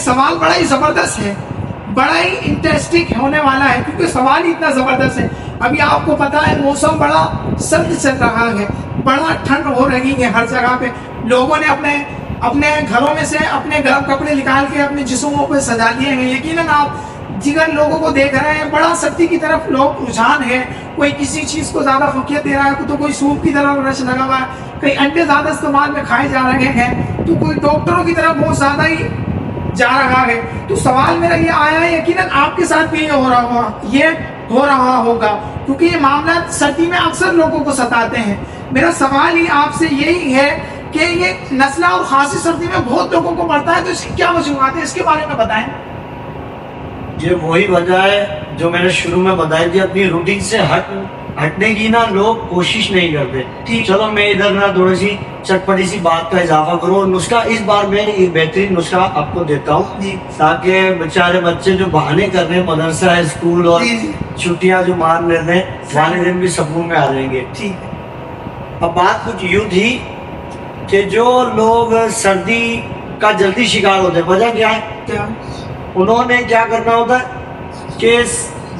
سوال بڑا ہی زبردست ہے، بڑا ہی انٹرسٹنگ ہونے والا ہے، کیونکہ سوال ہی اتنا زبردست ہے۔ ابھی آپ کو پتا ہے موسم بڑا سرد چل رہا ہے، بڑا ٹھنڈ ہو رہی ہے ہر جگہ پہ، لوگوں نے اپنے گھروں میں سے اپنے گرم کپڑے نکال کے اپنے جسموں پہ سجا دیے ہیں۔ یقیناً آپ جگر لوگوں کو دیکھ رہے ہیں، بڑا سردی کی طرف لوگ رجحان ہے، کوئی کسی چیز کو زیادہ فوقیت دے رہا ہے تو کوئی سوپ کی طرف رش لگا ہوا ہے، کئی انڈے زیادہ استعمال میں کھائے جا رہے ہیں تو کوئی ڈاکٹروں کی طرف بہت زیادہ ہی جا رہا ہے۔ تو سوال میرا یہ آیا ہے، یقیناً آپ کے ساتھ بھی یہ ہو رہا ہوگا، کیونکہ یہ معاملات سردی میں اکثر لوگوں کو ستاتے ہیں۔ میرا سوال ہی آپ سے یہی ہے کہ یہ نزلہ اور خاصی سردی میں بہت لوگوں کو مرتا ہے، تو اس کی کیا وجوہات ہیں، اس کے بارے میں بتائیں۔ یہ وہی وجہ ہے جو میں نے شروع میں بتائی تھی، اپنی روٹین سے ہٹنے کی نا لوگ کوشش نہیں کرتے۔ چلو میں ادھر نہ تھوڑی سی چٹپٹی سی بات کا اضافہ کروں، نسخہ اس بار میں ایک بہترین نسخہ آپ کو دیتا ہوں تاکہ بیچارے بچے جو بہانے کر رہے ہیں مدرسہ اسکول اور چھٹیاں جو مان لیتے ہیں، والدین بھی سکون میں آ جائیں گے۔ اب بات کچھ یوں تھی کہ جو لوگ سردی کا جلدی شکار ہوتے ہیں، وجہ کیا ہے؟ انہوں نے کیا کرنا ہوتا ہے کہ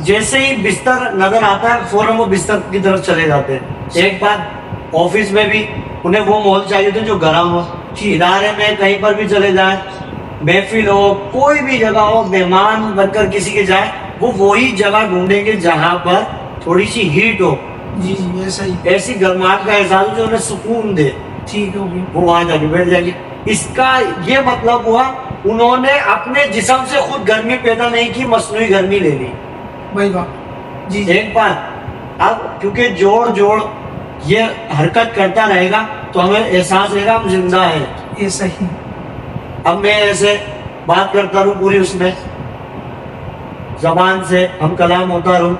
جیسے ہی بستر نظر آتا ہے فوراً وہ بستر کی طرف چلے جاتے ہیں۔ ایک بات آفس میں بھی انہیں وہ ماحول چاہیے ہوتا ہے جو گرم ہو، ادارے میں کہیں پر بھی چلے جائیں، محفل ہو، کوئی بھی جگہ ہو، مہمان بن کر کسی کے جائیں، وہ وہی جگہ ڈھونڈیں گے جہاں پر تھوڑی سی ہیٹ ہو، ایسی گرماہٹ کا احساس ہو جو انہیں سکون دے، وہ وہاں جا کے بیٹھ جائیں گے۔ اس کا یہ مطلب ہوا انہوں نے اپنے جسم سے خود گرمی پیدا نہیں کی، مصنوعی گرمی لے لی۔ ایک بات، اب کیونکہ جوڑ یہ حرکت کرتا رہے گا تو ہمیں احساس رہے گا ہم زندہ ہیں۔ یہ صحیح۔ اب میں ایسے بات کرتا رہوں پوری اس میں زبان سے ہم کلام ہوتا رہوں،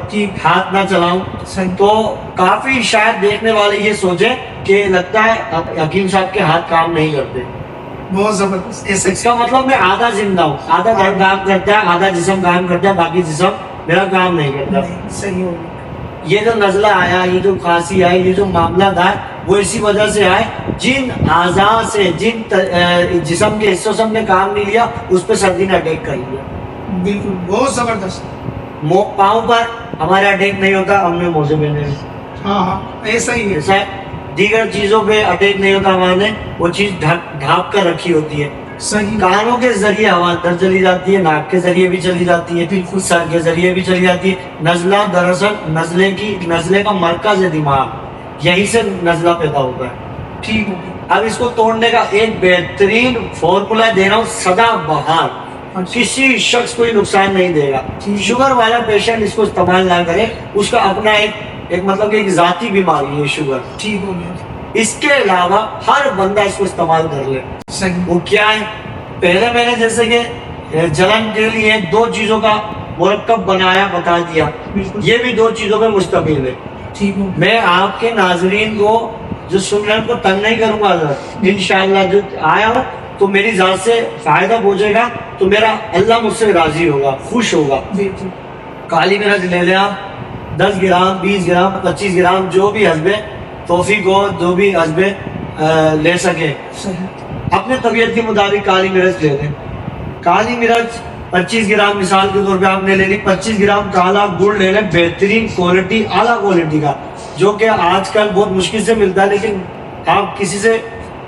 ہاتھ نہ چلاؤں، تو کافی شاید دیکھنے والے یہ سوچے کہ لگتا ہے حکیم صاحب کے ہاتھ کام نہیں کرتے۔ بہت زبردست۔ اس کا مطلب میں آدھا زندہ ہوں، آدھا کام کرتا ہے، آدھا جسم کام کرتا ہے، باقی جسم میرا کام نہیں کرتا۔ صحیح ہو گیا۔ یہ جو نزلہ آیا، یہ جو کھانسی آئی، یہ جو معاملات آئے، وہ اسی وجہ سے آئے جن اعضاء سے، جن جسم کے حصوں سے ہم نے کام نہیں لیا اس پہ سردی نے اٹیک کر لیا۔ بالکل بہت زبردست۔ پاؤں پر ہمارا اٹیک نہیں ہوتا، ہم نے موزے پہنے ہیں۔ ہاں ایسا ہی ایسا ہے، دیگر چیزوں پہ اٹیک نہیں ہوتا ہمارے، وہ چیز ڈھانپ کر رکی ہوتی ہے۔ صحیح۔ کانوں کے ذریعے ہوا اندر چلی جاتی ہے، ناک کے ذریعے بھی چلی جاتی ہے، بالکل سر کے ذریعے بھی چلی جاتی ہے۔ نزلہ دراصل نزلے کا مرکز ہے دماغ، یہی سے نزلہ پیدا ہوتا ہے۔ ٹھیک ہو گیا۔ اب اس کو توڑنے کا ایک بہترین فارمولا دے رہا ہوں، سدا بہار، کسی شخص کو نقصان نہیں دے گا۔ شوگر والا پیشنٹ اس کو استعمال نہ کرے، اس کا اپنا ایک مطلب کہ ایک ذاتی بیماری ہے شوگر۔ ٹھیک ہو گیا۔ اس کے علاوہ ہر بندہ اس کو استعمال کر لے۔ صحیح۔ وہ کیا ہے؟ پہلے میں نے جیسے کہ جلن کے لیے 2 چیزوں کا مرکب بنایا، بتا دیا، یہ بھی 2 چیزوں پہ مشتمل ہے۔ ٹھیک ہو۔ میں آپ کے ناظرین کو جو سن رہے ہیں کو تنگ نہیں کروں گا، انشاءاللہ جو آیا ہو تو میری ذات سے فائدہ پہنچے گا تو میرا اللہ مجھ سے راضی ہوگا، خوش ہوگا۔ کالی مرچ لے لیں آپ 10 گرام، 20 گرام، 25 گرام، جو بھی حسب توفیق ہو، جو بھی حسب لے سکے، اپنے طبیعت کے مطابق کالی مرچ لے لیں۔ کالی مرچ 25 گرام مثال کے طور پہ آپ نے لے لی۔ 25 گرام کالا گڑ لے لیں، بہترین کوالٹی، اعلیٰ کوالٹی کا، جو کہ آج کل بہت مشکل سے ملتا ہے، لیکن آپ کسی سے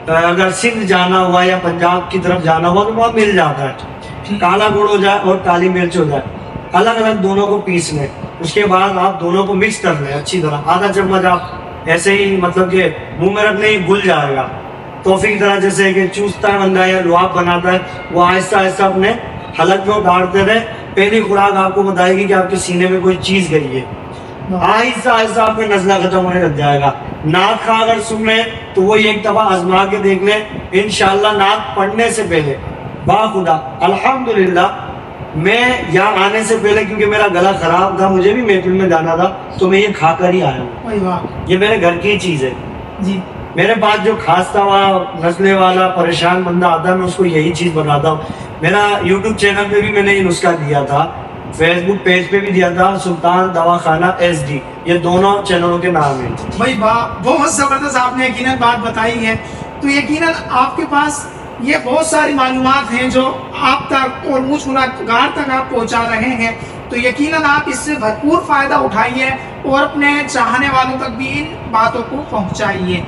اگر سندھ جانا ہوا یا پنجاب کی طرف جانا ہوا تو وہاں مل جاتا ہے۔ کالا گڑ ہو جائے اور کالی مرچ ہو جائے، الگ الگ دونوں کو پیس لیں۔ اس کے بعد آپ دونوں کو مکس کر لیں اچھی طرح، آدھا چمچ آپ ایسے ہی مطلب کہ منہ میں رکھنے ہی گل جائے گا، توفیق کی طرح جیسے کہ چوستا ہے بندہ یا لعاب بناتا ہے، وہ آہستہ آہستہ اپنے حلق میں ڈالتے رہے۔ پہلی خوراک آپ کو بتائے گی کہ آپ کے سینے میں کوئی چیز گئی ہے، آہستہ آہستہ آپ کا نزلہ ختم ہونے لگ جائے گا۔ ناک کا اگر سن لیں تو وہ ایک دفعہ آزما کے دیکھ لیں، انشاءاللہ ناک پڑھنے سے پہلے باخدا الحمدللہ، میں یہاں آنے سے پہلے کیونکہ میرا گلا خراب تھا، مجھے بھی محفل میں جانا تھا، تو میں یہ کھا کر ہی آیا ہوں۔ یہ میرے گھر کی چیز ہے۔ میرے پاس جو کھانستا ہوا نزلے والا پریشان بندہ آتا ہے، میں اس کو یہی چیز بتاتا ہوں۔ میرا یوٹیوب چینل پہ بھی میں نے یہ نسخہ دیا تھا، فیس بک پیج پہ بھی دیا تھا، سلطان دواخانہ SD، یہ دونوں چینلوں کے نام ہیں۔ بھائی بہت زبردست آپ نے یقیناً بات بتائی ہے۔ تو یقیناً آپ کے پاس یہ بہت ساری معلومات ہیں جو آپ تک اور مجھ گناہگار تک آپ پہنچا رہے ہیں، تو یقیناً آپ اس سے بھرپور فائدہ اٹھائیے اور اپنے چاہنے والوں تک بھی ان باتوں کو پہنچائیے۔